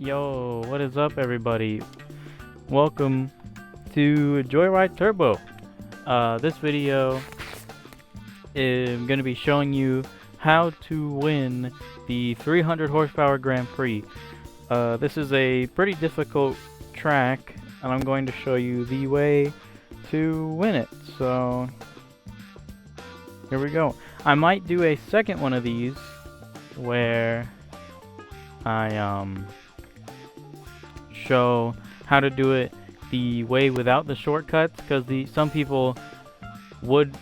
Yo, what is up, everybody? Welcome to JoyRide Turbo. This video is going to be showing you how to win the 300 horsepower Grand Prix. This is a pretty difficult track, and I'm going to show you the way to win it. So, here we go. I might do a second one of these where I show how to do it the way without the shortcuts, because some people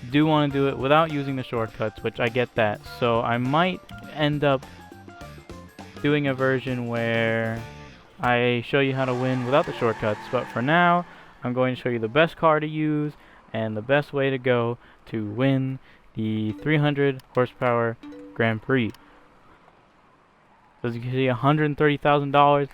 do want to do it without using the shortcuts, which I get that. So I might end up doing a version where I show you how to win without the shortcuts, but for now I'm going to show you the best car to use and the best way to go to win the 300 horsepower Grand Prix. As you can see, $130,000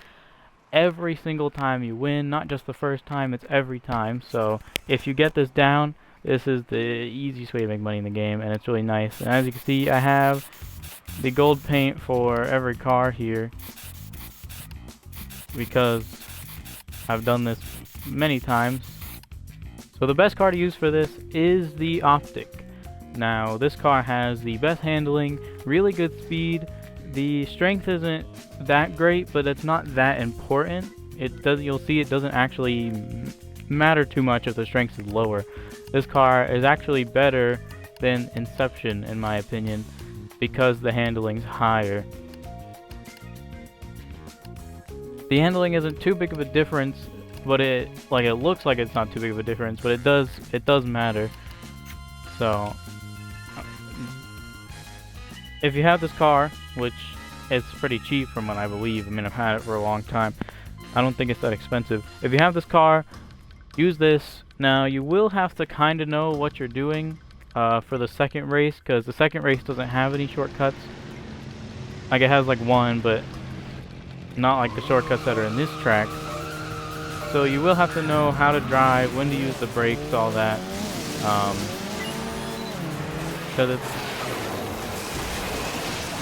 every single time you win, not just the first time, it's every time. So if you get this down, this is the easiest way to make money in the game, and it's really nice. And as you can see, I have the gold paint for every car here because I've done this many times. So the best car to use for this is the Optic. Now, this car has the best handling, really good speed. The strength isn't that great, but it's not that important. You'll see it doesn't actually matter too much if the strength is lower. This car is actually better than Inception, in my opinion, because the handling's higher. The handling isn't too big of a difference, but it looks like it's not too big of a difference, but it does matter. So if you have this car, which is pretty cheap from what I believe, I mean, I've had it for a long time, I don't think it's that expensive. If you have this car, use this. Now, you will have to kind of know what you're doing for the second race, because the second race doesn't have any shortcuts. Like, it has like one, but not like the shortcuts that are in this track. So you will have to know how to drive, when to use the brakes, all that. Because it's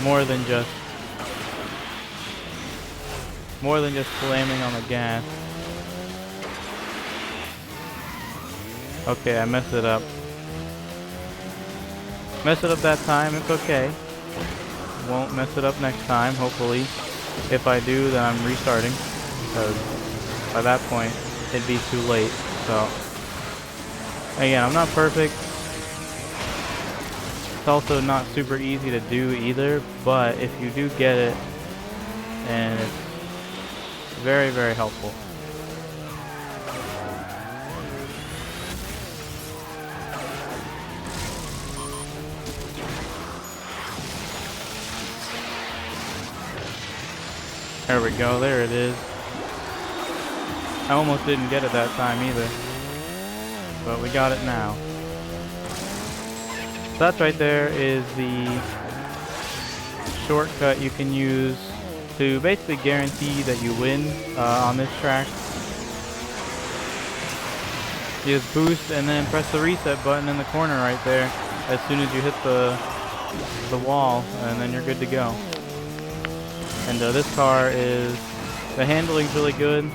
more than just slamming on the gas. Okay, I messed it up. Messed it up that time, it's okay. Won't mess it up next time, hopefully. If I do, then I'm restarting, because by that point, it'd be too late. So, again, I'm not perfect. It's also not super easy to do either, but if you do get it, and it's very, very helpful. There we go, there it is. I almost didn't get it that time either, but we got it now. So that right there is the shortcut you can use to basically guarantee that you win on this track. You just boost and then press the reset button in the corner right there as soon as you hit the wall, and then you're good to go. And this car the handling's really good.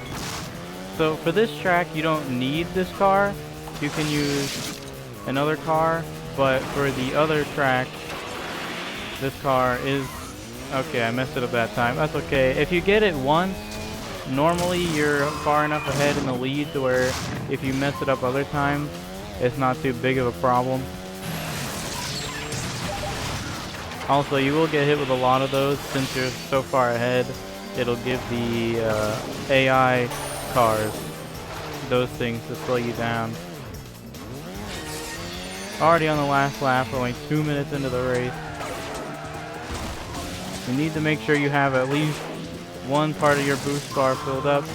So for this track, you don't need this car. You can use another car, but for the other track, this car is... Okay, I messed it up that time. That's okay. If you get it once, normally you're far enough ahead in the lead to where if you mess it up other times, it's not too big of a problem. Also, you will get hit with a lot of those since you're so far ahead. It'll give the AI cars those things to slow you down. Already on the last lap, we're only 2 minutes into the race. You need to make sure you have at least one part of your boost bar filled up.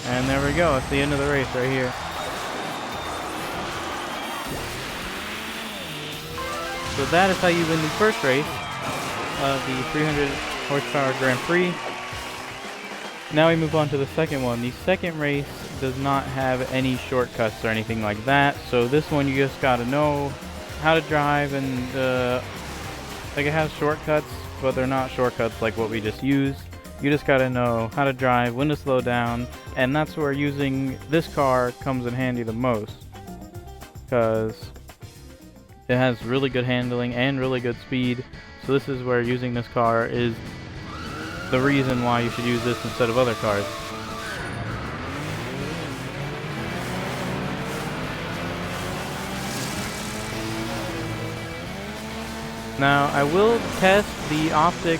And there we go, it's the end of the race right here. So that is how you win the first race of the 300 horsepower Grand Prix. Now we move on to the second one. The second race does not have any shortcuts or anything like that, so this one you just gotta know how to drive and Like, it has shortcuts, but they're not shortcuts like what we just used. You just gotta know how to drive, when to slow down, and that's where using this car comes in handy the most. Because it has really good handling and really good speed. So this is where using this car is the reason why you should use this instead of other cars. Now, I will test the optic,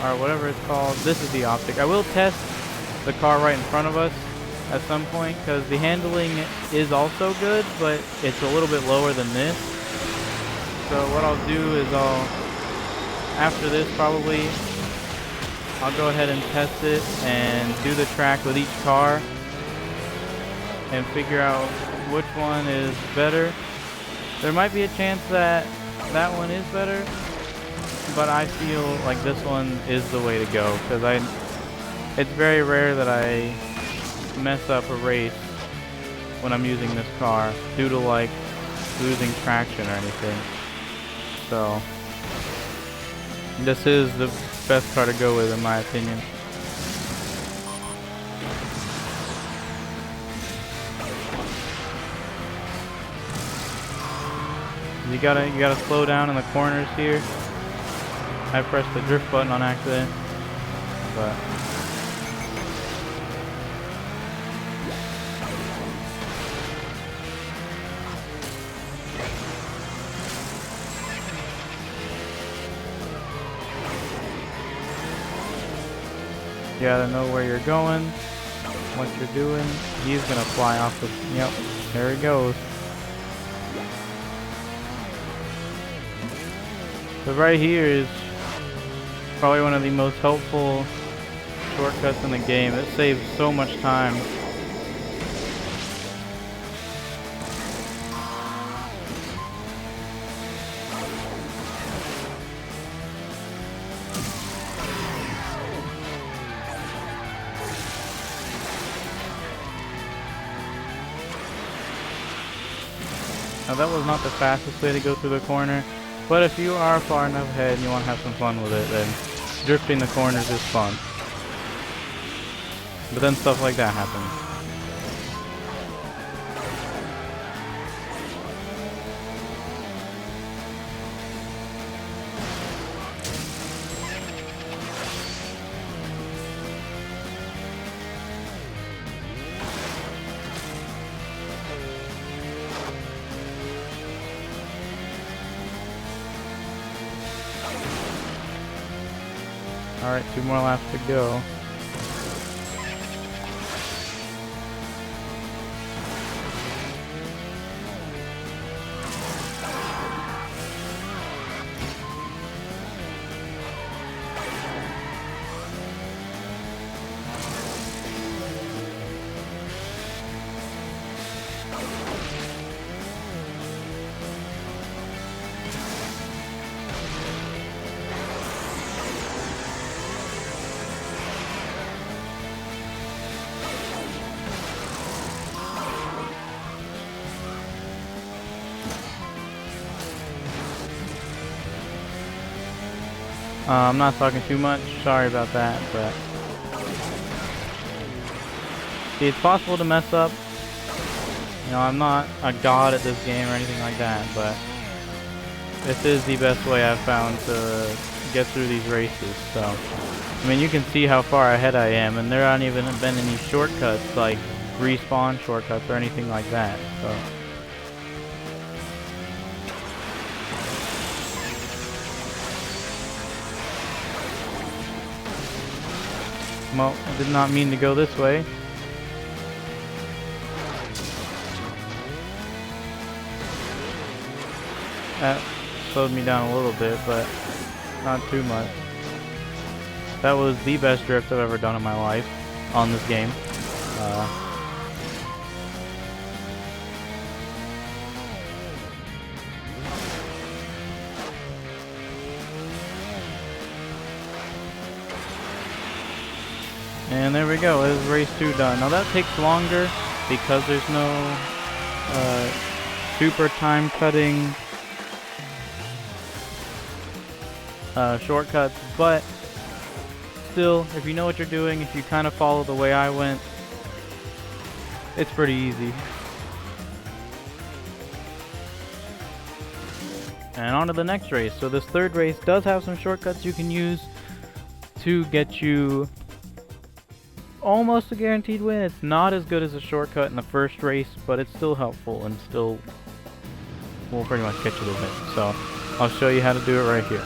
or whatever it's called. This is the optic. I will test the car right in front of us at some point, because the handling is also good, but it's a little bit lower than this. So what I'll do is after this probably, I'll go ahead and test it and do the track with each car and figure out which one is better. There might be a chance that that one is better, but I feel like this one is the way to go, because it's very rare that I mess up a race when I'm using this car due to like losing traction or anything. So this is the best car to go with in my opinion. You gotta slow down in the corners here. I pressed the drift button on accident, but you gotta know where you're going, what you're doing. He's gonna fly off the... Yep, there he goes. So right here is probably one of the most helpful shortcuts in the game. It saves so much time. Now that was not the fastest way to go through the corner, but if you are far enough ahead and you want to have some fun with it, then drifting the corners is fun. But then stuff like that happens. Alright, 2 more laps to go. I'm not talking too much, sorry about that, but see, it's possible to mess up. You know, I'm not a god at this game or anything like that, but this is the best way I've found to get through these races. So, I mean, you can see how far ahead I am, and there aren't even been any shortcuts, like respawn shortcuts or anything like that, so. Well, I did not mean to go this way. That slowed me down a little bit, but not too much. That was the best drift I've ever done in my life on this game. And there we go, it is race 2 done. Now that takes longer because there's no super time cutting shortcuts, but still, if you know what you're doing, if you kind of follow the way I went, it's pretty easy. And on to the next race. So this third race does have some shortcuts you can use to get you almost a guaranteed win. It's not as good as a shortcut in the first race, but it's still helpful and still will pretty much get you the win. So I'll show you how to do it right here.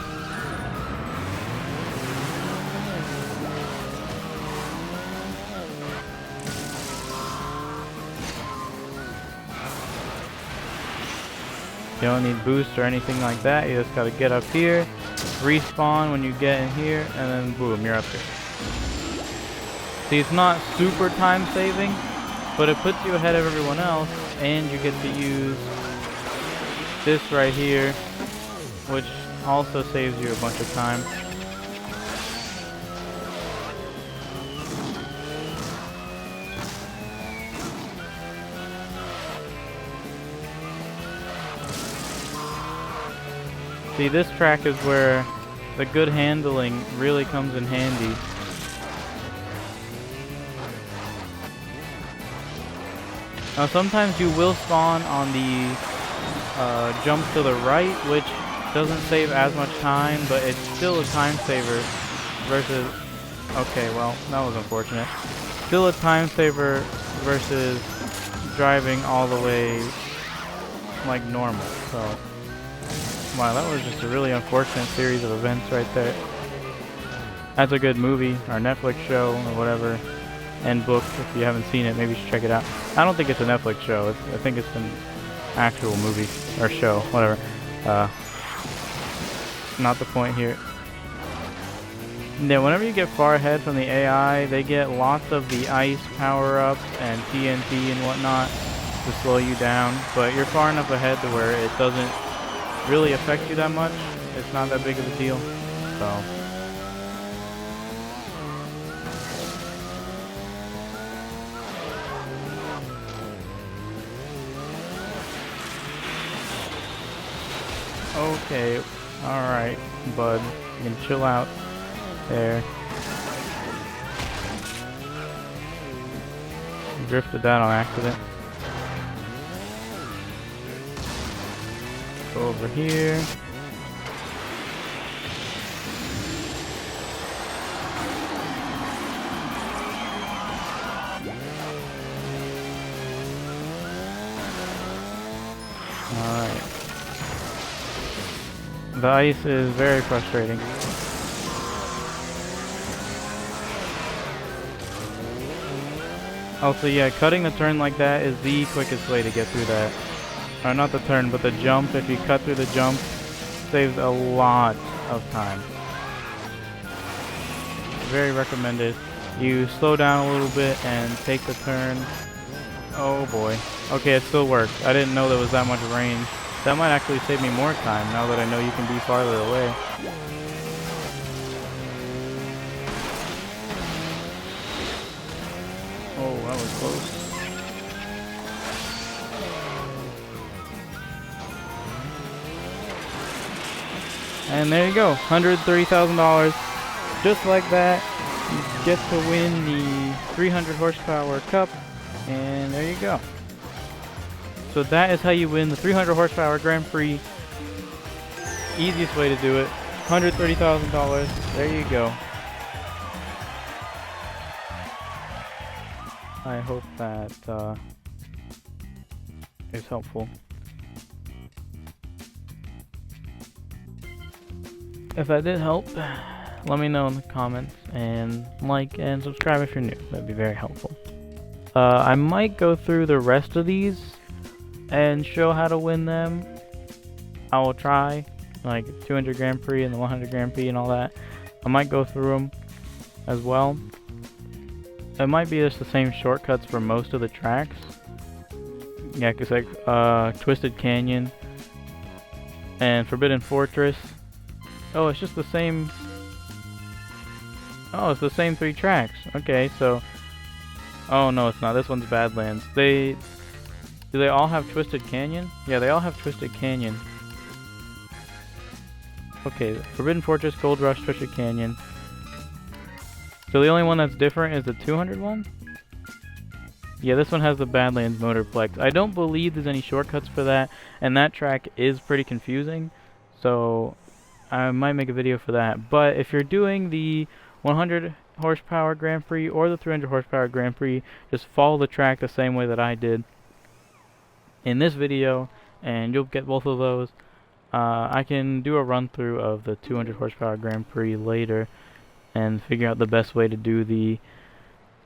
You don't need boost or anything like that. You just gotta get up here, respawn when you get in here, and then boom, you're up here. See, it's not super time saving, but it puts you ahead of everyone else, and you get to use this right here, which also saves you a bunch of time. See, this track is where the good handling really comes in handy. Now sometimes you will spawn on the jump to the right, which doesn't save as much time, but it's still a time saver versus... Okay, well, that was unfortunate. Still a time saver versus driving all the way like normal, so... Wow, that was just a really unfortunate series of events right there. That's a good movie, or Netflix show, or whatever, and book. If you haven't seen it, maybe you should check it out. I don't think it's a Netflix show. I think it's an actual movie, or show, whatever. Not the point here. Now, whenever you get far ahead from the AI, they get lots of the ice power-ups and TNT and whatnot to slow you down, but you're far enough ahead to where it doesn't really affect you that much. It's not that big of a deal. So okay, alright, bud. You can chill out there. Drifted that on accident. Go over here. Alright. The ice is very frustrating. Also, yeah, cutting the turn like that is the quickest way to get through that. Or not the turn, but the jump. If you cut through the jump, saves a lot of time. Very recommended. You slow down a little bit and take the turn. Oh boy. Okay, it still worked. I didn't know there was that much range. That might actually save me more time now that I know you can be farther away. Oh, that was close. And there you go, $130,000. Just like that, you get to win the 300 horsepower cup, and there you go. So that is how you win the 300 horsepower Grand Prix. Easiest way to do it. $130,000. There you go. I hope that is helpful. If that did help, let me know in the comments, and like and subscribe if you're new. That'd be very helpful. I might go through the rest of these and show how to win them. I will try, like 200 Grand Prix and the 100 Grand Prix and all that. I might go through them as well. It might be just the same shortcuts for most of the tracks. Yeah, cause like Twisted Canyon and Forbidden Fortress. Oh, it's just the same. Oh, it's the same 3 tracks. Okay, so. Oh no, it's not. This one's Badlands. Do they all have Twisted Canyon? Yeah, they all have Twisted Canyon. Okay, Forbidden Fortress, Gold Rush, Twisted Canyon. So the only one that's different is the 200 one? Yeah, this one has the Badlands Motorplex. I don't believe there's any shortcuts for that, and that track is pretty confusing, so I might make a video for that. But if you're doing the 100 horsepower Grand Prix or the 300 horsepower Grand Prix, just follow the track the same way that I did in this video, and you'll get both of those. I can do a run through of the 200 horsepower Grand Prix later and figure out the best way to do the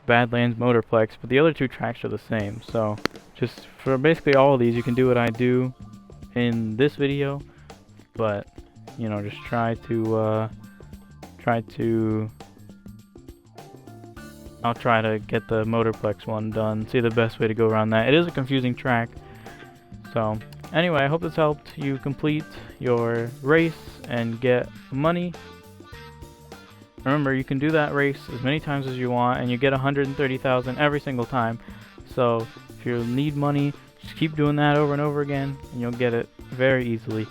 Badlands Motorplex, but the other two tracks are the same. So just for basically all of these, you can do what I do in this video, but you know, just try to I'll try to get the Motorplex one done, see the best way to go around that. It is a confusing track. So anyway, I hope this helped you complete your race and get money. Remember, you can do that race as many times as you want, and you get 130,000 every single time. So if you need money, just keep doing that over and over again, and you'll get it very easily.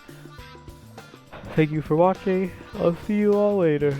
Thank you for watching. I'll see you all later.